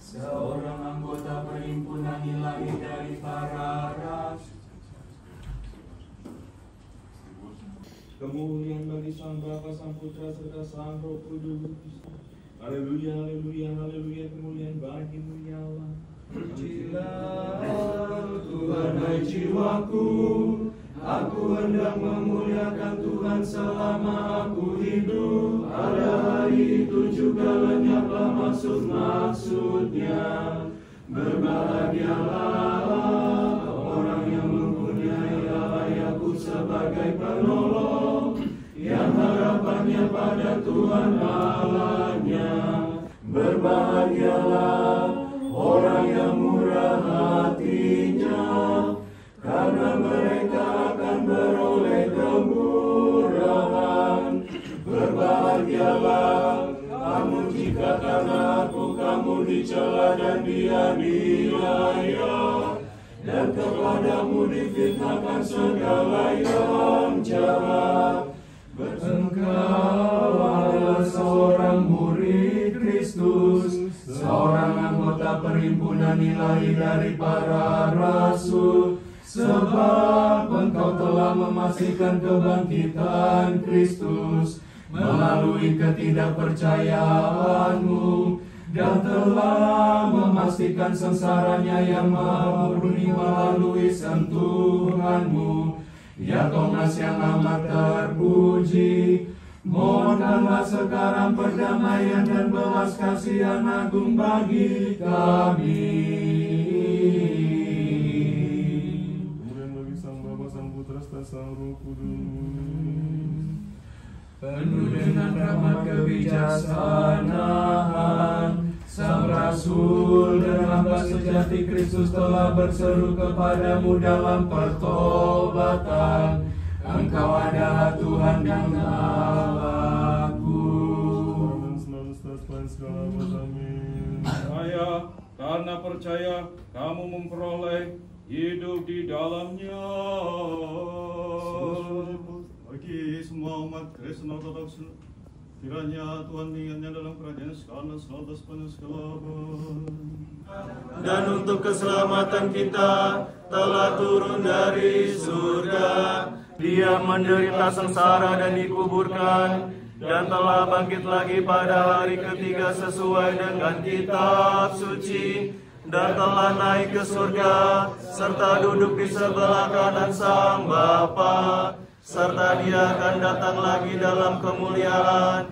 seorang anggota perhimpunan ilahi dari para rasul. Kemuliaan bagi Sang Bapa, Sang Putra, serta Sang Roh Kudus. Haleluya, haleluya, haleluya, kemuliaan bagimu ya Allah. Pujilah Tuhan hai jiwaku, aku hendak memuliakan Tuhan selama aku hidup. Pada hari itu juga lenyaplah maksud-maksudnya. Berbahagialah orang yang mempunyai Allah Yakub sebagai penolong, yang harapannya pada Tuhan Allahnya. Berbahagialah orang yang murah hatinya, karena mereka akan beroleh kemurahan. Berbahagialah kamu jika karena aku kamu dicela dan dianiaya, dan kepadamu difitnahkan segala yang jahat. Engkau adalah seorang murid Kristus, seorang anggota perhimpunan ilahi dari para rasul, sebab engkau telah memastikan kebangkitan Kristus melalui ketidakpercayaanmu, dan telah memastikan sengsaranya yang murni melalui sentuhanmu. Ya Thomas yang amat terpuji, mohonkanlah sekarang perdamaian dan belas kasihan agung bagi kami. Kemuliaan bagi Sang Bapa, Sang Putra, serta Sang Roh Kudus. Penuh dengan rahmat kebijaksanaan, Sang Rasul dan hamba sejati Kristus telah berseru kepadamu dalam pertobatan. Engkau adalah Tuhan dan Allahku. Ayah, karena percaya kamu memperoleh hidup di dalamnya. Bagi semua umat Kristen Ortodoks, kiranya Tuhan mengingatnya dalam kerajaan segala sepenuh segala abad. Dan untuk keselamatan kita telah turun dari surga. Dia menderita sengsara dan dikuburkan, dan telah bangkit lagi pada hari ketiga sesuai dengan kitab suci, dan telah naik ke surga serta duduk di sebelah kanan Sang Bapa, serta Dia akan datang lagi dalam kemuliaan.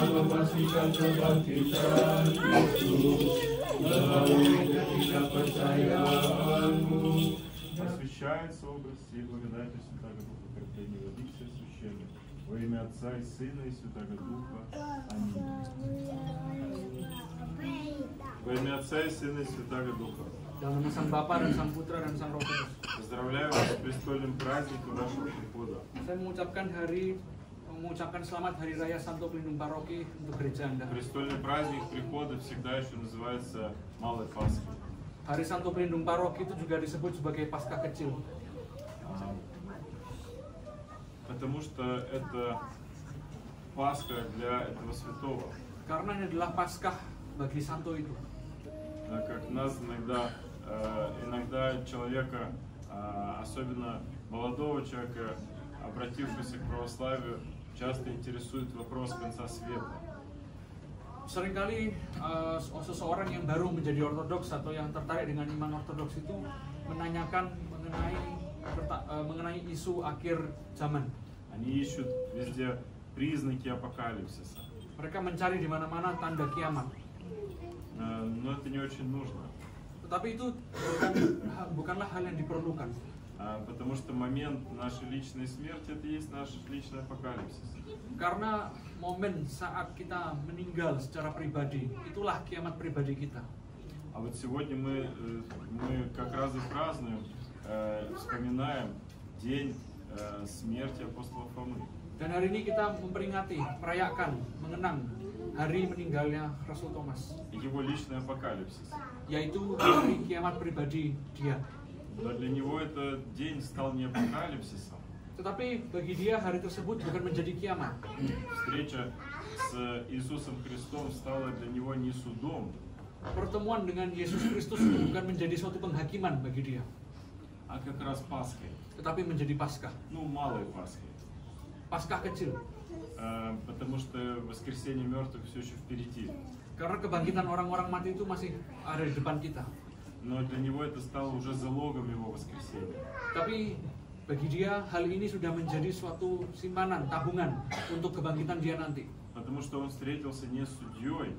Memastikan kebangkitan Kristus melalui ketidakpercayaanmu. Освящается образ всей благодати Святаго Духа, терпения воды все священное. Во имя Отца и Сына и Святаго Духа. Аминь. Во имя Отца и Сына и Святаго Духа. Dalam nama Sang Bapa dan Sang Putra dan Sang Roh Kudus. Поздравляю вас с престольным праздником вашего прихода. Saya mengucapkan selamat Hari Raya Santo Pelindung Paroki untuk gereja Anda. Престольный праздник прихода всегда еще называется Малой Пасхой. Hari Santo Pelindung Paroki itu juga disebut sebagai Paskah kecil. Потому что это Пасха для этого святого. Karena ini adalah Paskah bagi Santo itu. Как нас иногда человека, особенно молодого человека, обратившегося к православию, часто интересует вопрос конца света. Seringkali seseorang yang baru menjadi ortodoks atau yang tertarik dengan iman ortodoks itu menanyakan mengenai isu akhir zaman. Они ищут везде признаки апокалипсиса. Mereka mencari di mana-mana tanda kiamat. Но это не очень нужно. Tetapi itu bukanlah hal yang diperlukan. Потому что момент нашей личной смерти это и есть наш личный апокалипсис. Karena momen saat kita meninggal secara pribadi, itulah kiamat pribadi kita. А вот сегодня мы как раз и празднуем, вспоминаем день смерти апостола Фомы. Dan hari ini kita memperingati, merayakan, mengenang hari meninggalnya Rasul Thomas. Его личный апокалипсис. Yaitu hari kiamat pribadi dia. Но для него этот день стал не апокалипсисом. Tetapi bagi dia hari tersebut bukan menjadi kiamat. Встреча с Иисусом Христом стала для него не судом, Pertemuan dengan Yesus Kristus itu bukan menjadi suatu penghakiman bagi dia, а как раз Пасхой. tetapi menjadi Paskah. Ну, малой Пасхой. Paskah kecil. Потому что воскресение мертвых все еще впереди. Karena kebangkitan orang-orang mati itu masih ada di depan kita. Но для него это стало уже залогом его воскресения. Tapi bagi dia hal ini sudah menjadi suatu simpanan, tabungan untuk kebangkitan dia nanti. Потому что он встретился не с судьей,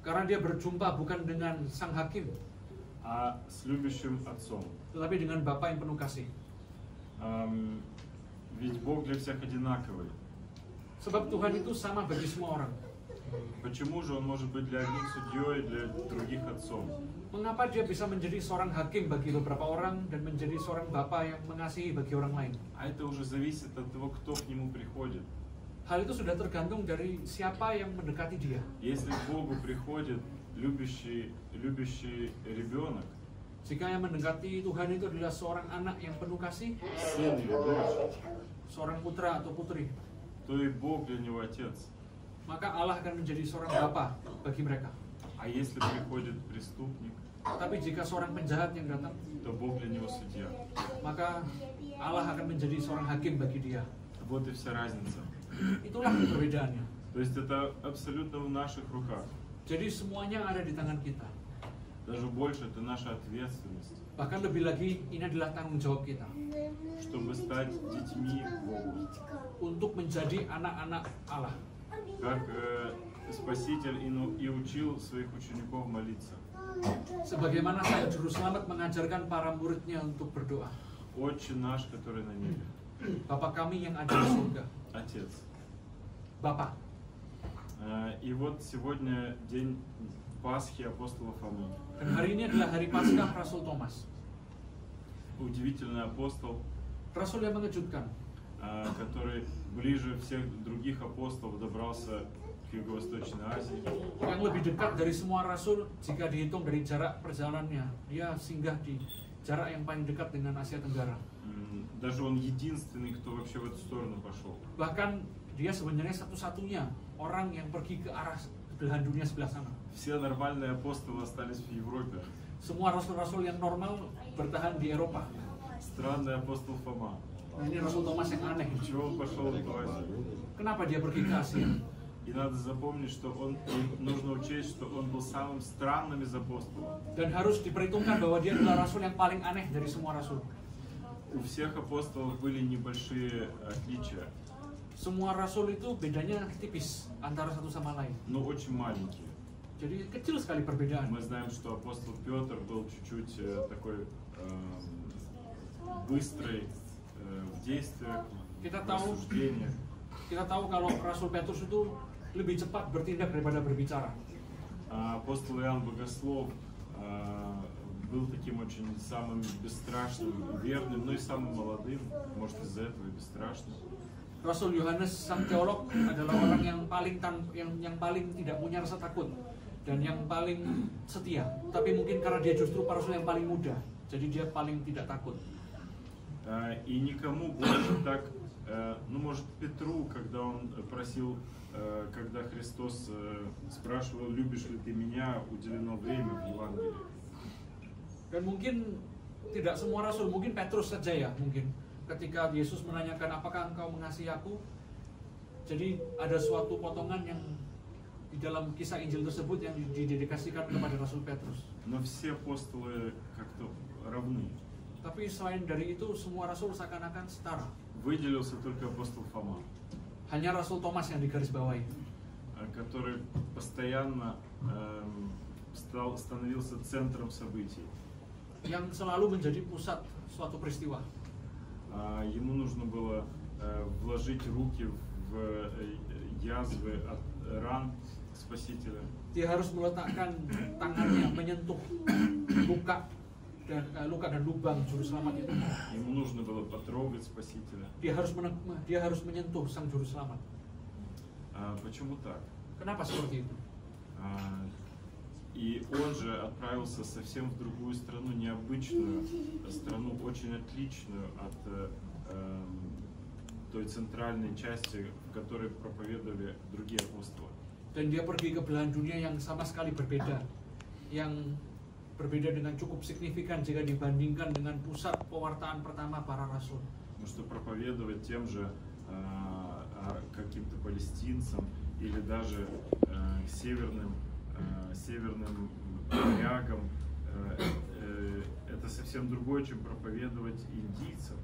Karena dia berjumpa bukan dengan sang hakim, а с любящим отцом. tetapi dengan Bapa yang penuh kasih. Ведь Бог для всех одинаковый. Sebab Tuhan itu sama bagi semua orang. Почему же он может быть для одних судьей, для других отцом? Mengapa dia bisa menjadi seorang hakim bagi beberapa orang dan menjadi seorang bapa yang mengasihi bagi orang lain? А это уже зависит от того, кто к нему приходит. Hal itu sudah tergantung dari siapa yang mendekati dia. Если к Богу приходит любящий ребенок, Jika yang mendekati Tuhan itu adalah seorang anak yang penuh kasih, сын или дочь, seorang putra atau putri, то и Бог для него отец. maka Allah akan menjadi seorang bapa bagi mereka. А если приходит преступник, Tapi jika seorang penjahat yang datang, то Бог для него судья. maka Allah akan menjadi seorang hakim bagi dia. Вот и вся разница. Itulah perbedaannya. То есть это абсолютно в наших руках. Jadi semuanya ada di tangan kita. Даже больше это наша ответственность, Bahkan lebih lagi, ini adalah tanggung jawab kita чтобы стать детьми Богу. untuk menjadi anak-anak Allah. Как Спаситель и учил своих учеников молиться. Sebagaimana Sang Juru Selamat mengajarkan para muridnya untuk berdoa. Отче наш, который на небе. Bapa kami yang ada di surga. Отец. Bapa. И вот сегодня день Пасхи апостола Фомы. Dan hari ini adalah hari Paskah Rasul Thomas. Удивительный апостол, Rasul yang mengejutkan, который ближе всех других апостолов добрался к Юго-Восточной Азии. yang lebih dekat dari semua rasul jika dihitung dari jarak perjalanannya. Dia singgah di jarak yang paling dekat dengan Asia Tenggara. Даже он единственный, кто вообще в эту сторону пошел. Bahkan dia sebenarnya satu-satunya orang yang pergi ke arah belahan dunia sebelah sana. Все нормальные апостолы остались в Европе. Semua rasul-rasul yang normal bertahan di Eropa. Странный апостол Фома. Nah, ini Rasul Thomas yang aneh. Чего он пошел в эту Азию? Kenapa dia pergi ke Asia? И надо запомнить, что нужно учесть, что он был самым странным из апостолов. Dan harus diperhitungkan bahwa dia adalah rasul yang paling aneh dari semua rasul. У всех апостолов были небольшие отличия, Semua rasul itu bedanya tipis antara satu sama lain. но очень маленькие. Jadi kecil sekali perbedaan. Мы знаем, что апостол Петр был чуть-чуть такой быстрый в действиях, Kita в tahu, рассуждениях. kita tahu kalau Rasul Petrus itu lebih cepat bertindak daripada berbicara. Апостол Иоанн Богослов был таким очень самым бесстрашным, верным, но и самым молодым, может из-за этого и бесстрашным. Rasul Yohanes sang teolog adalah orang yang paling tidak punya rasa takut dan yang paling setia. Tapi mungkin karena dia justru rasul yang paling muda, jadi dia paling tidak takut. И никому больше так, ну может Петру, когда он просил, когда Христос спрашивал, любишь ли ты меня, уделено время в Евангелии. Dan mungkin tidak semua rasul, mungkin Petrus saja ya mungkin. Ketika Yesus menanyakan apakah engkau mengasihi aku, jadi ada suatu potongan yang di dalam kisah Injil tersebut yang didedikasikan kepada Rasul Petrus. Но все апостолы как-то равны. Tapi selain dari itu semua rasul seakan-akan setara. Выделился только апостол Фома, Hanya Rasul Thomas yang digarisbawahi, который постоянно становился центром событий. yang selalu menjadi pusat suatu peristiwa. Ему нужно было вложить руки в язвы от ран Спасителя. Dia harus meletakkan tangannya menyentuh luka dan lubang Juru Selamat itu. Ему нужно было потрогать Спасителя. Dia harus menyentuh Sang Juru Selamat. Почему так? Kenapa seperti itu? И он же отправился совсем в другую страну, необычную страну, очень отличную от той центральной части, в которой проповедовали другие апостолы. Dan dia pergi ke belahan dunia yang sama sekali berbeda, yang berbeda dengan cukup signifikan jika dibandingkan dengan pusat pewartaan pertama para rasul. Потому что проповедовать тем же каким-то палестинцам или даже северным варягам, это совсем другое, чем проповедовать индийцам.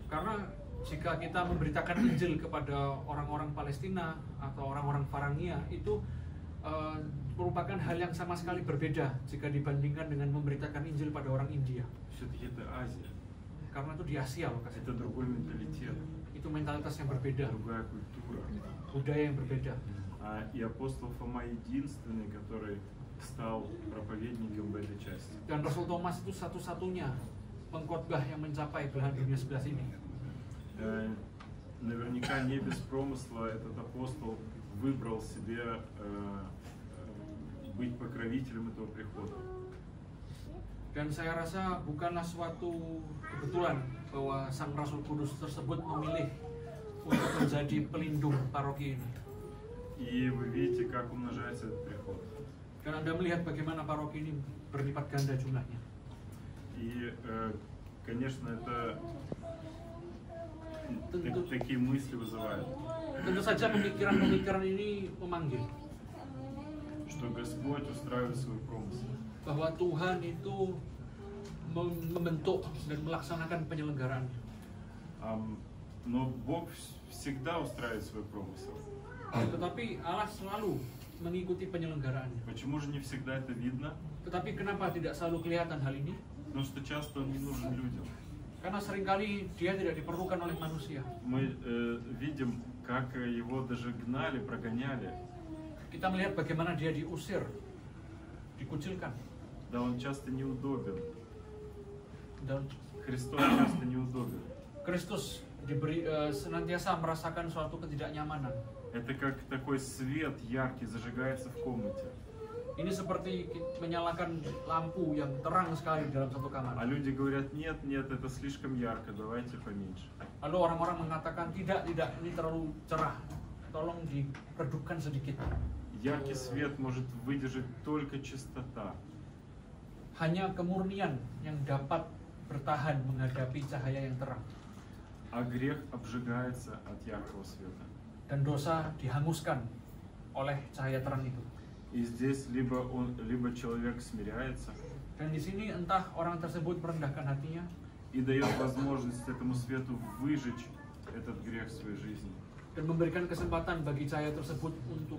Karena jika kita memberitakan Injil kepada orang-orang Palestina atau orang-orang Varangia, itu merupakan hal yang sama sekali berbeda jika dibandingkan dengan memberitakan Injil pada orang India. Все-таки это Азия, Karena itu di Asia lokasi. это другой менталитет, Itu mentalitas yang berbeda, другая культура. budaya yang berbeda. И апостол Фома единственный, который стал проповедником в этой части. Dan Rasul Thomas itu satu-satunya pengkhotbah yang mencapai belahan dunia sebelah sini. Наверняка не без промысла этот апостол выбрал себе быть покровителем этого прихода. Dan saya rasa bukanlah suatu kebetulan bahwa Sang Rasul Kudus tersebut memilih untuk menjadi pelindung paroki ini. И вы видите, как умножается этот приход. Dan Anda melihat bagaimana paroki ini berlipat ganda jumlahnya. И, конечно, это такие мысли вызывают, Tentu saja pemikiran-pemikiran ini memanggil что Господь устраивает свой промысел. bahwa Tuhan itu membentuk dan melaksanakan penyelenggaraannya. Но Бог всегда устраивает свой промысел. Tetapi Allah selalu mengikuti penyelenggaraannya. Почему же не всегда это видно? Tetapi kenapa tidak selalu kelihatan hal ini? Потому что часто он не нужен людям. Karena seringkali dia tidak diperlukan oleh manusia. Мы видим, как его даже гнали, прогоняли. Kita melihat bagaimana dia diusir, dikucilkan. Да, он часто неудобен. Dan Христос часто неудобен. Kristus senantiasa merasakan suatu ketidaknyamanan. Это как такой свет яркий зажигается в комнате. Ini seperti menyalakan lampu yang terang sekali di dalam satu А kamar. люди говорят, нет, нет, это слишком ярко, давайте поменьше. Lalu orang-orang mengatakan, tidak, ini terlalu cerah. Tolong diredupkan sedikit. Яркий свет может выдержать только чистота. Hanya kemurnian yang dapat bertahan menghadapi cahaya yang terang. А грех обжигается от яркого света. Dan dosa dihanguskan oleh cahaya terang itu. И здесь либо человек смиряется Dan di sini entah orang tersebut merendahkan hatinya и дает возможность этому свету выжечь этот грех в своей жизни. dan memberikan kesempatan bagi cahaya tersebut untuk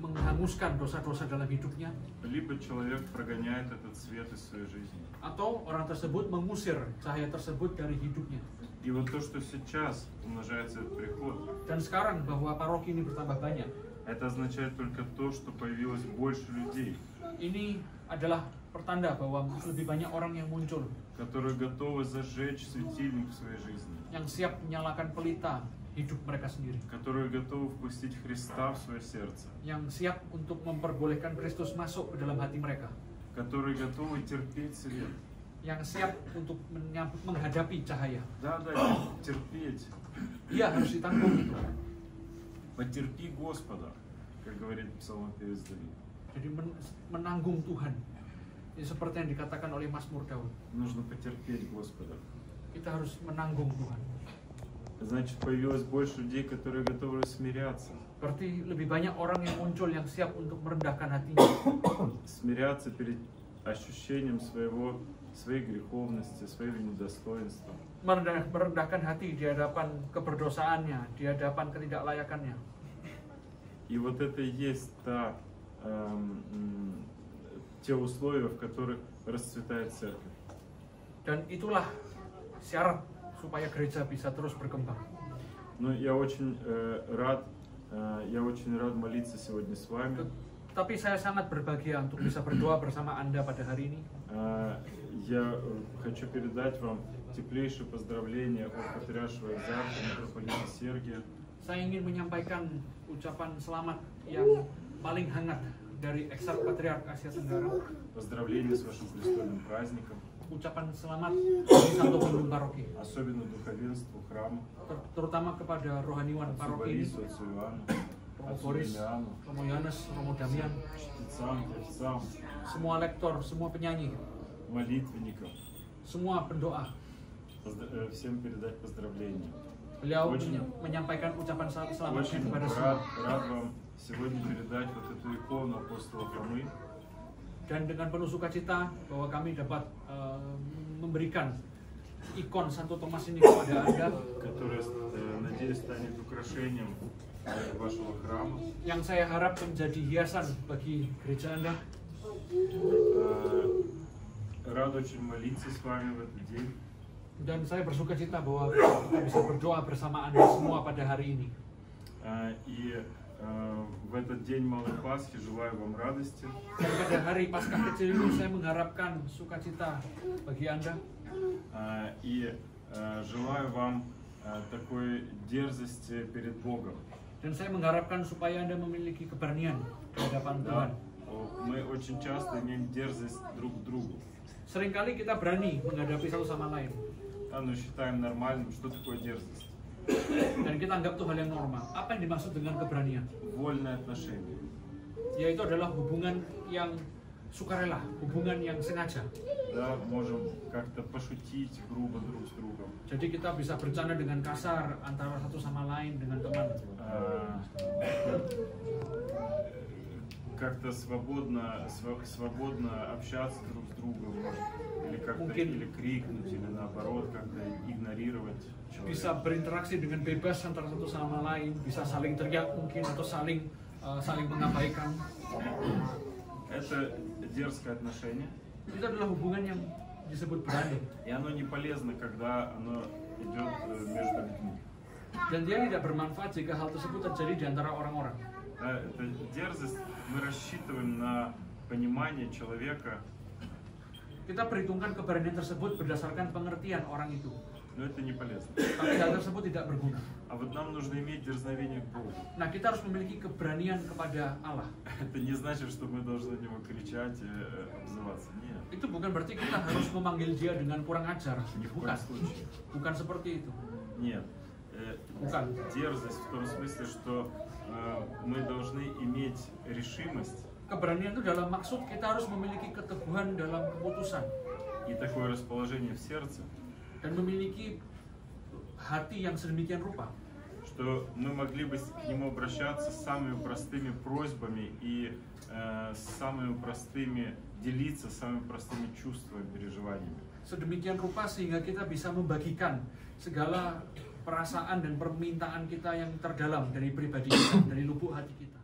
menghanguskan dosa-dosa dalam hidupnya, Либо человек прогоняет этот свет из своей жизни. atau orang tersebut mengusir cahaya tersebut dari hidupnya. И вот то, что сейчас умножается этот приход, Dan sekarang bahwa paroki ini bertambah banyak, это означает только то, что появилось больше людей, ini adalah pertanda bahwa lebih banyak orang yang muncul, которые готовы зажечь светильник в своей жизни, yang siap menyalakan pelita hidup mereka sendiri, которые готовы впустить Христа в свое сердце, yang siap untuk memperbolehkan Kristus masuk ke dalam hati mereka, которые готовы терпеть свет. yang siap untuk menghadapi cahaya. Да, терпеть. Ia harus ditanggung itu. Потерпи Господа, как говорит псалмопевец Давид. Jadi menanggung Tuhan. Ini seperti yang dikatakan oleh Mazmur Daud. Нужно потерпеть Господа. Kita harus menanggung Tuhan. Значит, появилось больше людей, которые готовы смиряться. Berarti lebih banyak orang yang muncul yang siap untuk merendahkan hatinya. Смиряться перед ощущением своей греховности, своего недостоинства. Merendahkan hati di hadapan keberdosaannya, di hadapan ketidaklayakannya. И вот это и есть те условия, в которых расцветает церковь. Dan itulah syarat supaya gereja bisa terus berkembang. Но я очень рад молиться сегодня с вами. Tapi saya sangat berbahagia untuk bisa berdoa bersama Anda pada hari ini. Я хочу передать вам теплейшие поздравления от Патриаршего Экзарха митрополита Сергия. Saya ingin menyampaikan ucapan selamat yang paling hangat dari Eksak Patriark Asia Tenggara. Поздравления с вашим престольным праздником, Ucapan selamat bagi Santo Pemimpin Paroki, особенно духовенству храма, terutama kepada rohaniwan отцу paroki ini, Борису, отцу Иоанну, Romo отцу Boris, Демиану, Romo Yohanes, Romo Damian, чтецам, певцам, semua lektor, semua penyanyi, молитвенникам, semua pendoa. всем передать поздравления. Beliau Очень- menyampaikan ucapan selamatnya Очень kepada semua. рад вам сегодня передать вот эту икону апостола Фомы, Dan dengan penuh sukacita bahwa kami dapat memberikan ikon Santo Thomas ini kepada Anda, которая, надеюсь, станет украшением вашего храма. yang saya harap menjadi hiasan bagi gereja Anda. Рад очень молиться с вами в этот день. Dan saya bersukacita bahwa kita bisa berdoa bersama Anda semua pada hari ini. И в этот день Малой Пасхи желаю вам радости, Dan pada hari Paskah kecil ini saya mengharapkan sukacita bagi Anda. и желаю вам такой дерзости перед Богом. Dan saya mengharapkan supaya Anda memiliki keberanian di hadapan Tuhan. Да, мы очень часто имеем дерзость друг к другу. Seringkali kita berani menghadapi satu sama lain. Да, но считаем нормальным, что такое дерзость. Dan kita anggap itu hal yang normal. Apa yang dimaksud dengan keberanian? Вольное отношение. Yaitu adalah hubungan yang sukarela, hubungan yang sengaja. Да, можем как-то пошутить грубо друг с другом. Jadi kita bisa bercanda dengan kasar antara satu sama lain dengan teman. Как-то свободно общаться друг с другом, или как-то или крикнуть, или наоборот как-то игнорировать Bisa человека. berinteraksi dengan bebas antara satu sama lain, bisa saling teriak mungkin atau saling mengabaikan. Это дерзкое отношение, Itu adalah hubungan yang disebut berani. и оно не полезно, когда оно идет между людьми. Dan dia tidak bermanfaat jika hal tersebut terjadi di antara orang-orang. Да, это дерзость, мы рассчитываем на понимание человека, Kita perhitungkan keberanian tersebut berdasarkan pengertian orang itu. но это не полезно. Tapi hal tersebut tidak berguna. А вот нам нужно иметь дерзновение к Богу. Nah, kita harus memiliki keberanian kepada Allah. Это не значит, что мы должны на него кричать и обзываться. Нет, Itu bukan berarti kita harus memanggil dia dengan kurang ajar. ни в Bukan. коем случае. Bukan seperti itu. Нет. Bukan. Дерзость в том смысле, что мы должны иметь решимость Keberanian itu dalam maksud kita harus memiliki keteguhan dalam keputusan и такое расположение в сердце, dan memiliki hati yang sedemikian rupa что мы могли бы к нему обращаться с самыми простыми просьбами и самыми простыми делиться самыми простыми чувствами, переживаниями. sedemikian rupa sehingga kita bisa membagikan segala perasaan dan permintaan kita yang terdalam dari pribadi kita, dari lubuk hati kita.